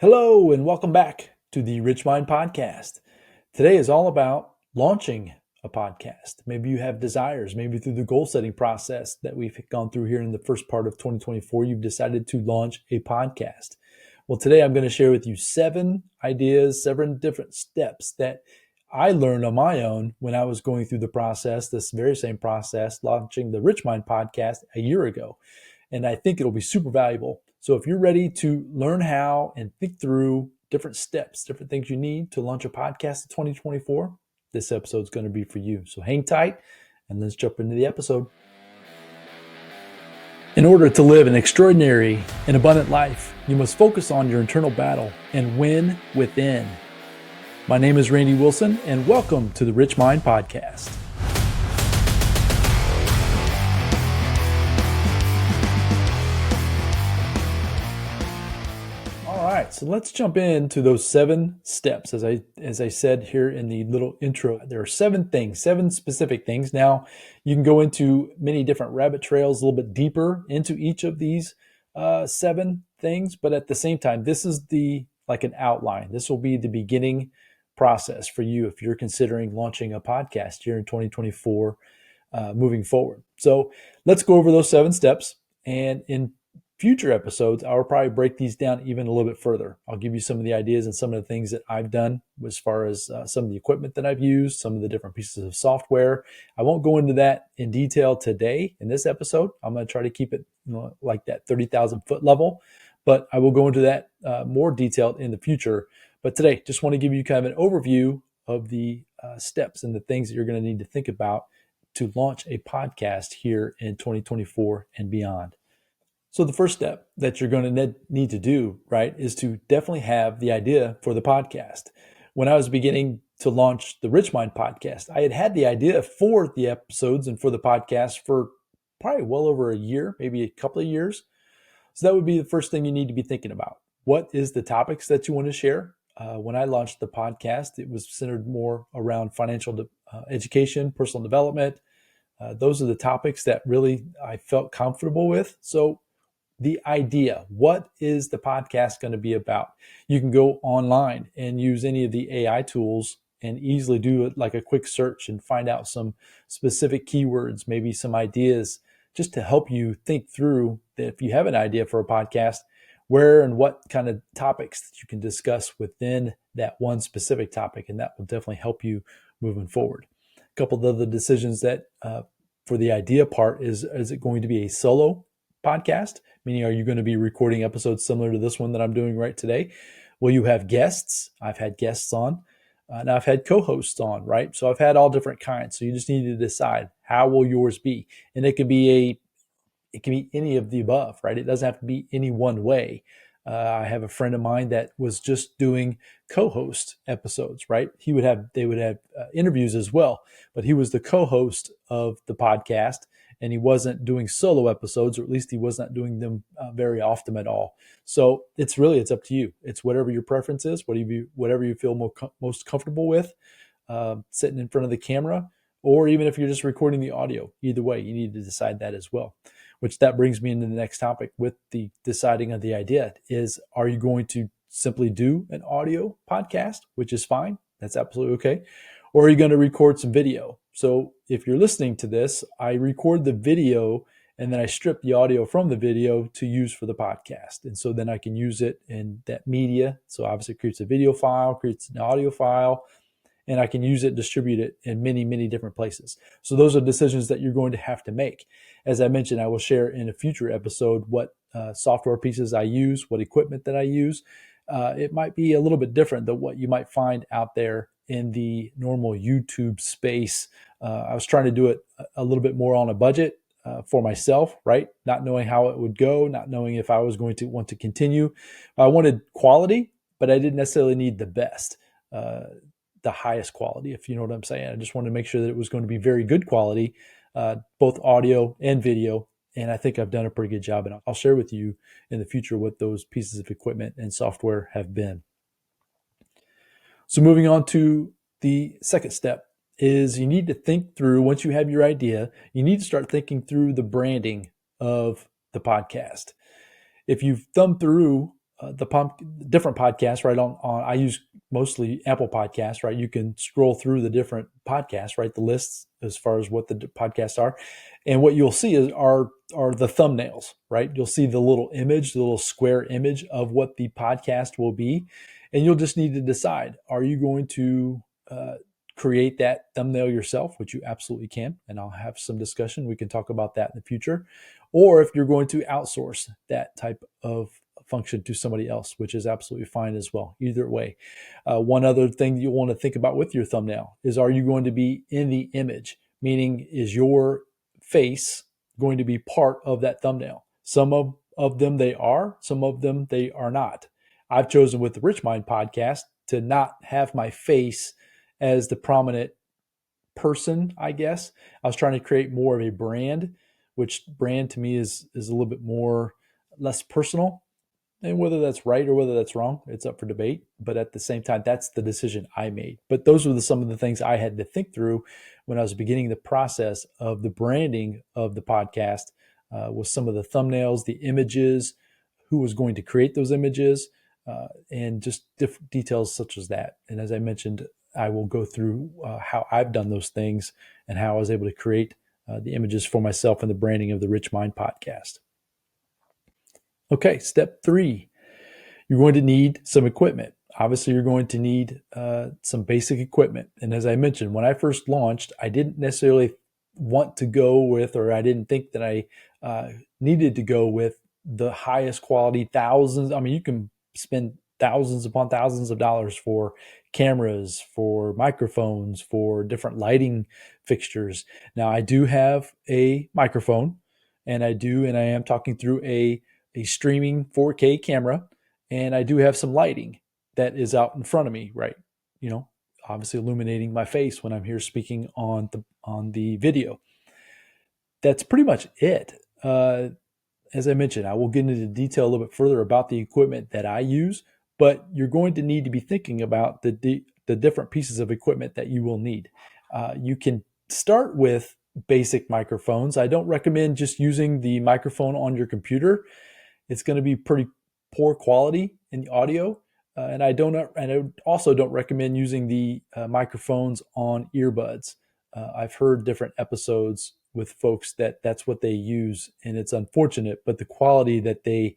Hello, and welcome back to the Rich Mind Podcast. Today is all about launching a podcast. Maybe you have desires, maybe through the goal setting process that we've gone through here in the first part of 2024, you've decided to launch a podcast. Well, today I'm going to share with you 7 ideas, 7 different steps that I learned on my own when I was going through the process, this very same process, launching the Rich Mind Podcast a year ago. And I think it'll be super valuable. So if you're ready to learn how and think through different steps, different things you need to launch a podcast in 2024, this episode is going to be for you. So hang tight and let's jump into the episode. In order to live an extraordinary and abundant life, you must focus on your internal battle and win within. My name is Randy Wilson, and welcome to the Rich Mind Podcast. All right, so let's jump into those 7 steps. As I said here in the little intro, there are 7 things, 7 specific things. Now, you can go into many different rabbit trails, a little bit deeper into each of these 7 things, but at the same time, this is like an outline. This will be the beginning process for you if you're considering launching a podcast here in 2024 moving forward. So let's go over those 7 steps, and in future episodes, I'll probably break these down even a little bit further. I'll give you some of the ideas and some of the things that I've done as far as some of the equipment that I've used, some of the different pieces of software. I won't go into that in detail today in this episode. I'm going to try to keep it like that 30,000 foot level, but I will go into that more detailed in the future. But today, just want to give you kind of an overview of the steps and the things that you're going to need to think about to launch a podcast here in 2024 and beyond. So the first step that you're going to need to do, right, is to definitely have the idea for the podcast. When I was beginning to launch the Rich Mind Podcast, I had the idea for the episodes and for the podcast for probably well over a year, maybe a couple of years. So that would be the first thing you need to be thinking about. What is the topics that you want to share? When I launched the podcast, it was centered more around financial education, personal development. Those are the topics that really I felt comfortable with. So the idea, what is the podcast going to be about? You can go online and use any of the AI tools and easily do it like a quick search and find out some specific keywords, maybe some ideas, just to help you think through that if you have an idea for a podcast, where and what kind of topics that you can discuss within that one specific topic. And that will definitely help you moving forward. A couple of other decisions that for the idea part is it going to be a solo podcast? Meaning, are you going to be recording episodes similar to this one that I'm doing right today? Will you have guests? I've had guests on. And I've had co-hosts on, right? So I've had all different kinds. So you just need to decide, how will yours be? And it can be any of the above, right? It doesn't have to be any one way. I have a friend of mine that was just doing co-host episodes, right? They would have interviews as well, but he was the co-host of the podcast, and he wasn't doing solo episodes, or at least he was not doing them very often at all. So it's up to you. It's whatever your preference is, whatever you feel most comfortable with, sitting in front of the camera, or even if you're just recording the audio. Either way, you need to decide that as well. Which that brings me into the next topic with the deciding of the idea is, are you going to simply do an audio podcast, which is fine. That's absolutely okay. Or are you going to record some video? So if you're listening to this, I record the video and then I strip the audio from the video to use for the podcast. And so then I can use it in that media. So obviously it creates a video file, creates an audio file, and I can use it, distribute it in many, many different places. So those are decisions that you're going to have to make. As I mentioned, I will share in a future episode what software pieces I use, what equipment that I use. It might be a little bit different than what you might find out there in the normal YouTube space. I was trying to do it a little bit more on a budget for myself, right? Not knowing how it would go, not knowing if I was going to want to continue. I wanted quality, but I didn't necessarily need the best. The highest quality, if you know what I'm saying. I just wanted to make sure that it was going to be very good quality, both audio and video. And I think I've done a pretty good job. And I'll share with you in the future what those pieces of equipment and software have been. So moving on to the second step is you need to think through, once you have your idea, you need to start thinking through the branding of the podcast. If you've thumbed through different podcasts, right? On I use mostly Apple Podcasts, right? You can scroll through the different podcasts, right? The lists as far as what the podcasts are, and what you'll see are the thumbnails, right? You'll see the little image, the little square image of what the podcast will be, and you'll just need to decide: are you going to create that thumbnail yourself, which you absolutely can, and I'll have some discussion. We can talk about that in the future, or if you're going to outsource that type of function to somebody else, which is absolutely fine as well. Either way, one other thing you want to think about with your thumbnail is: are you going to be in the image? Meaning, is your face going to be part of that thumbnail? Some of them they are, some of them they are not. I've chosen with the Rich Mind podcast to not have my face as the prominent person, I guess. I was trying to create more of a brand, which brand to me is a little bit more less personal. And whether that's right or whether that's wrong, it's up for debate. But at the same time, that's the decision I made. But those were some of the things I had to think through when I was beginning the process of the branding of the podcast, with some of the thumbnails, the images, who was going to create those images, and just different details such as that. And as I mentioned, I will go through how I've done those things and how I was able to create the images for myself and the branding of the Rich Mind podcast. Okay, step 3, you're going to need some equipment. Obviously, you're going to need some basic equipment. And as I mentioned, when I first launched, I didn't necessarily want to go with, or I didn't think that I needed to go with the highest quality thousands. I mean, you can spend thousands upon thousands of dollars for cameras, for microphones, for different lighting fixtures. Now, I do have a microphone, and I am talking through a streaming 4K camera, and I do have some lighting that is out in front of me, right? Obviously illuminating my face when I'm here speaking on the video. That's pretty much it. As I mentioned, I will get into detail a little bit further about the equipment that I use, but you're going to need to be thinking about the different pieces of equipment that you will need. You can start with basic microphones. I don't recommend just using the microphone on your computer. It's going to be pretty poor quality in the audio. And I also don't recommend using the microphones on earbuds. I've heard different episodes with folks that's what they use, and it's unfortunate, but the quality that they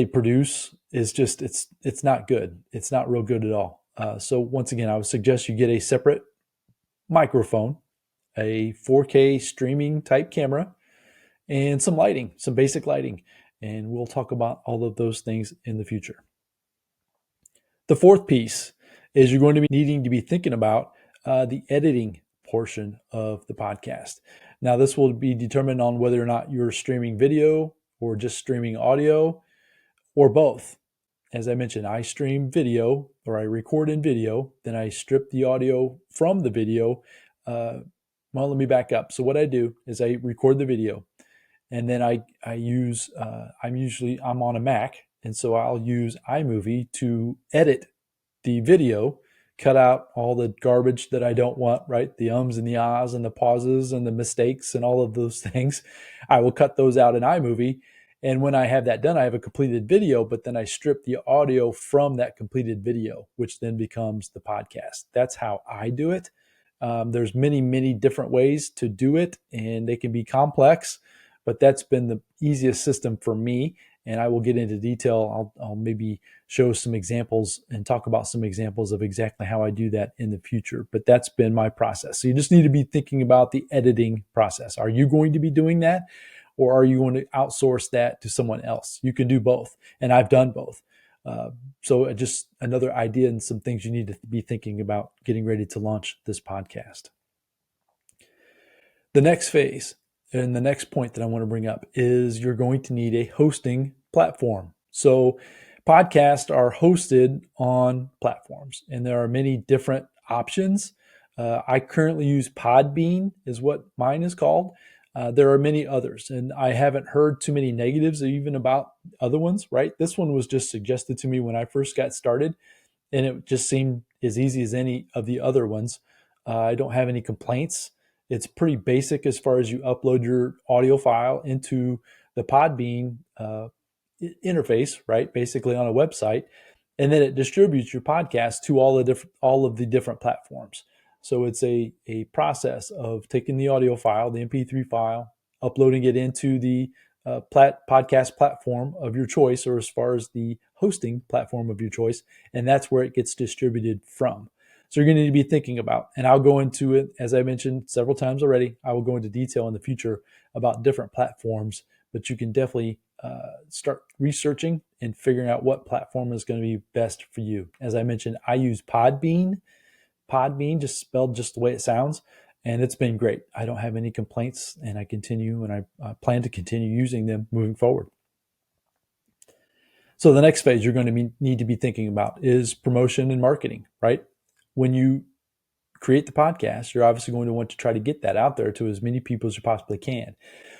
produce is just it's not good. It's not real good at all. So once again, I would suggest you get a separate microphone, a 4K streaming type camera, and some lighting, some basic lighting. And we'll talk about all of those things in the future. The fourth piece is you're going to be needing to be thinking about the editing portion of the podcast. Now, this will be determined on whether or not you're streaming video or just streaming audio or both. As I mentioned, I stream video, or I record in video, then I strip the audio from the video. Well, let me back up. So what I do is I record the video, and then I use I'm on a Mac, and so I'll use iMovie to edit the video, cut out all the garbage that I don't want, right? The ums and the ahs and the pauses and the mistakes and all of those things. I will cut those out in iMovie. And when I have that done, I have a completed video, but then I strip the audio from that completed video, which then becomes the podcast. That's how I do it. There's many, many different ways to do it, and they can be complex, but that's been the easiest system for me. And I will get into detail. I'll maybe show some examples and talk about some examples of exactly how I do that in the future. But that's been my process. So you just need to be thinking about the editing process. Are you going to be doing that, or are you going to outsource that to someone else? You can do both, and I've done both. So just another idea and some things you need to be thinking about getting ready to launch this podcast. The next phase and the next point that I want to bring up is you're going to need a hosting platform. So podcasts are hosted on platforms, and there are many different options. I currently use Podbean, is what mine is called. There are many others, and I haven't heard too many negatives even about other ones, right? This one was just suggested to me when I first got started, and it just seemed as easy as any of the other ones. I don't have any complaints. It's pretty basic as far as you upload your audio file into the Podbean interface, right? Basically on a website, and then it distributes your podcast to all of the different platforms. So it's a process of taking the audio file, the MP3 file, uploading it into the podcast platform of your choice, or as far as the hosting platform of your choice, and that's where it gets distributed from. So you're going to need to be thinking about, and I'll go into it, as I mentioned several times already, I will go into detail in the future about different platforms, but you can definitely start researching and figuring out what platform is going to be best for you. As I mentioned, I use Podbean, just spelled just the way it sounds, and it's been great. I don't have any complaints, and I plan to continue using them moving forward. So the next phase you're going to need to be thinking about is promotion and marketing, right? When you create the podcast, you're obviously going to want to try to get that out there to as many people as you possibly can.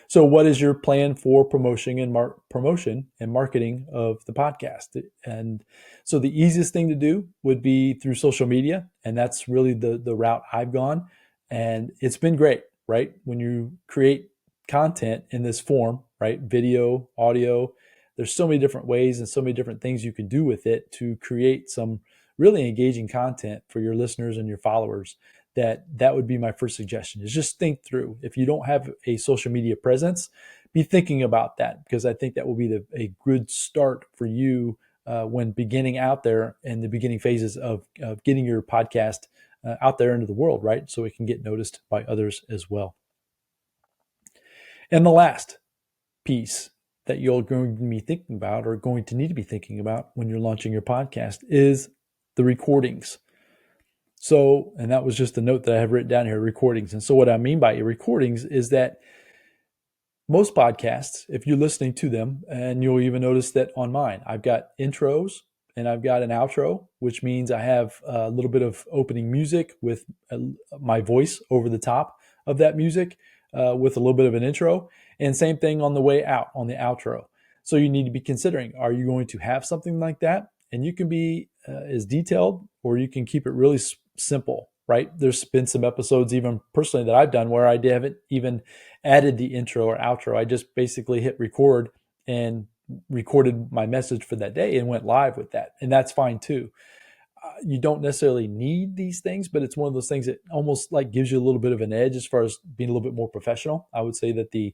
So what is your plan for promotion and marketing of the podcast? And so the easiest thing to do would be through social media, and that's really the route I've gone, and it's been great, right? When you create content in this form, right? Video, audio, there's so many different ways and so many different things you can do with it to create some really engaging content for your listeners and your followers. That would be my first suggestion, is just think through. If you don't have a social media presence, be thinking about that, because I think that will be a good start for you when beginning out there in the beginning phases of getting your podcast out there into the world, right? So it can get noticed by others as well. And the last piece that you're going to be thinking about, or going to need to be thinking about when you're launching your podcast, is the recordings. So, and that was just a note that I have written down here, recordings. And so what I mean by recordings is that most podcasts, if you're listening to them, and you'll even notice that on mine, I've got intros and I've got an outro, which means I have a little bit of opening music with my voice over the top of that music with a little bit of an intro. And same thing on the way out, on the outro. So you need to be considering, are you going to have something like that? And you can be as detailed, or you can keep it really simple, right? There's been some episodes, even personally, that I've done where I haven't even added the intro or outro. I just basically hit record and recorded my message for that day and went live with that. And that's fine too. You don't necessarily need these things, but it's one of those things that almost like gives you a little bit of an edge as far as being a little bit more professional. I would say that the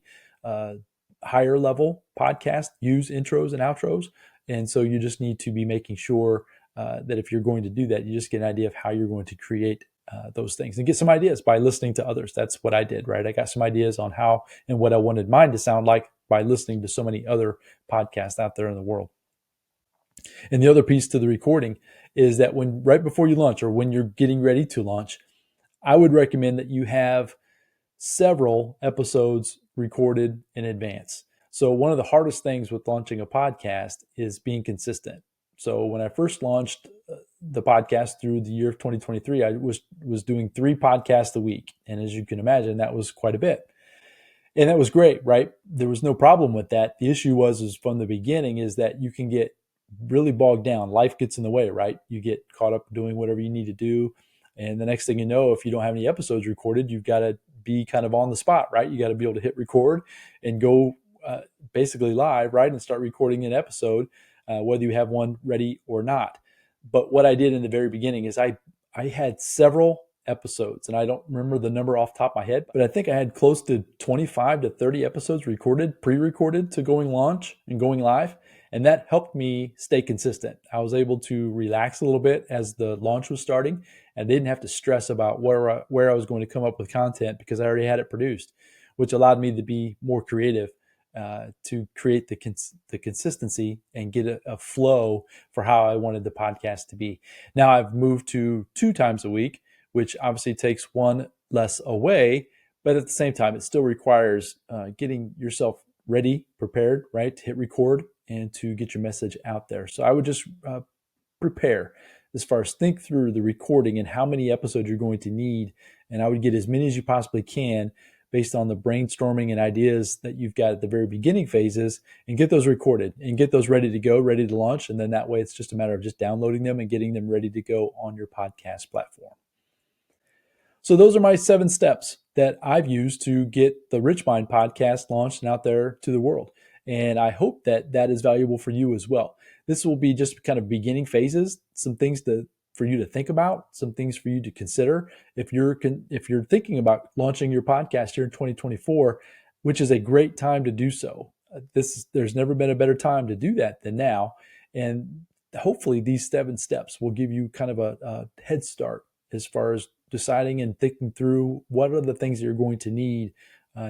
higher level podcasts use intros and outros. And so you just need to be making sure that if you're going to do that, you just get an idea of how you're going to create those things and get some ideas by listening to others. That's what I did, right? I got some ideas on how and what I wanted mine to sound like by listening to so many other podcasts out there in the world. And the other piece to the recording is that right before you launch, or when you're getting ready to launch, I would recommend that you have several episodes recorded in advance. So one of the hardest things with launching a podcast is being consistent. So when I first launched the podcast through the year of 2023, I was doing 3 podcasts a week. And as you can imagine, that was quite a bit. And that was great, right? There was no problem with that. The issue is from the beginning is that you can get really bogged down. Life gets in the way, right? You get caught up doing whatever you need to do. And the next thing you know, if you don't have any episodes recorded, you've got to be kind of on the spot, right? You got to be able to hit record and go basically live, right? And start recording an episode, whether you have one ready or not. But what I did in the very beginning is I had several episodes, and I don't remember the number off the top of my head, but I think I had close to 25 to 30 episodes recorded, pre-recorded to going launch and going live. And that helped me stay consistent. I was able to relax a little bit as the launch was starting, and didn't have to stress about where I was going to come up with content, because I already had it produced, which allowed me to be more creative to create the consistency and get a flow for how I wanted the podcast to be. Now I've moved to 2 times a week, which obviously takes one less away, but at the same time, it still requires getting yourself ready, prepared, right, to hit record and to get your message out there. So I would just prepare as far as think through the recording and how many episodes you're going to need. And I would get as many as you possibly can based on the brainstorming and ideas that you've got at the very beginning phases, and get those recorded and get those ready to go, ready to launch. And then that way it's just a matter of just downloading them and getting them ready to go on your podcast platform. So those are my 7 steps that I've used to get the Rich Mind podcast launched and out there to the world. And I hope that that is valuable for you as well. This will be just kind of beginning phases, some things for you to think about, some things for you to consider. If you're thinking about launching your podcast here in 2024, which is a great time to do so. There's never been a better time to do that than now. And hopefully these 7 steps will give you kind of a head start as far as deciding and thinking through what are the things that you're going to need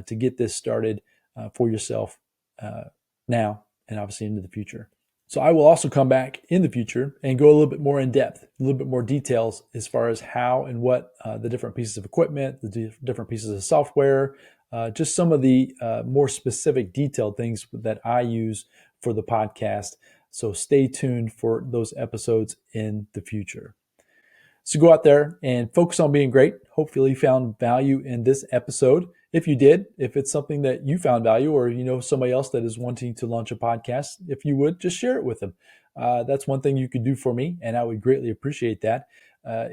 to get this started for yourself now and obviously into the future. So I will also come back in the future and go a little bit more in depth, a little bit more details as far as how and what the different pieces of equipment, the different pieces of software, just some of the more specific detailed things that I use for the podcast. So stay tuned for those episodes in the future. So go out there and focus on being great. Hopefully you found value in this episode. If you did, if it's something that you found value, or you know somebody else that is wanting to launch a podcast, if you would, just share it with them. That's one thing you could do for me, and I would greatly appreciate that.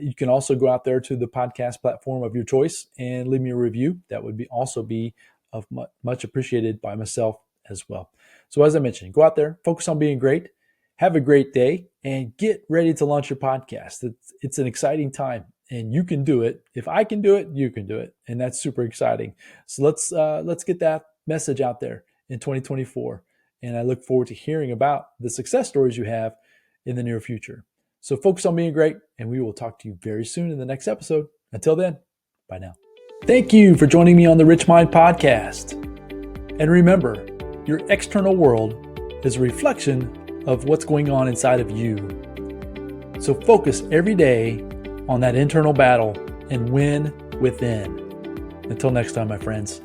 You can also go out there to the podcast platform of your choice and leave me a review. That would also be of much appreciated by myself as well. So as I mentioned, go out there, focus on being great. Have a great day and get ready to launch your podcast. It's an exciting time and you can do it. If I can do it, you can do it. And that's super exciting. So let's get that message out there in 2024. And I look forward to hearing about the success stories you have in the near future. So focus on being great, and we will talk to you very soon in the next episode. Until then, bye now. Thank you for joining me on the Rich Mind Podcast. And remember, your external world is a reflection of what's going on inside of you. So focus every day on that internal battle and win within. Until next time, my friends.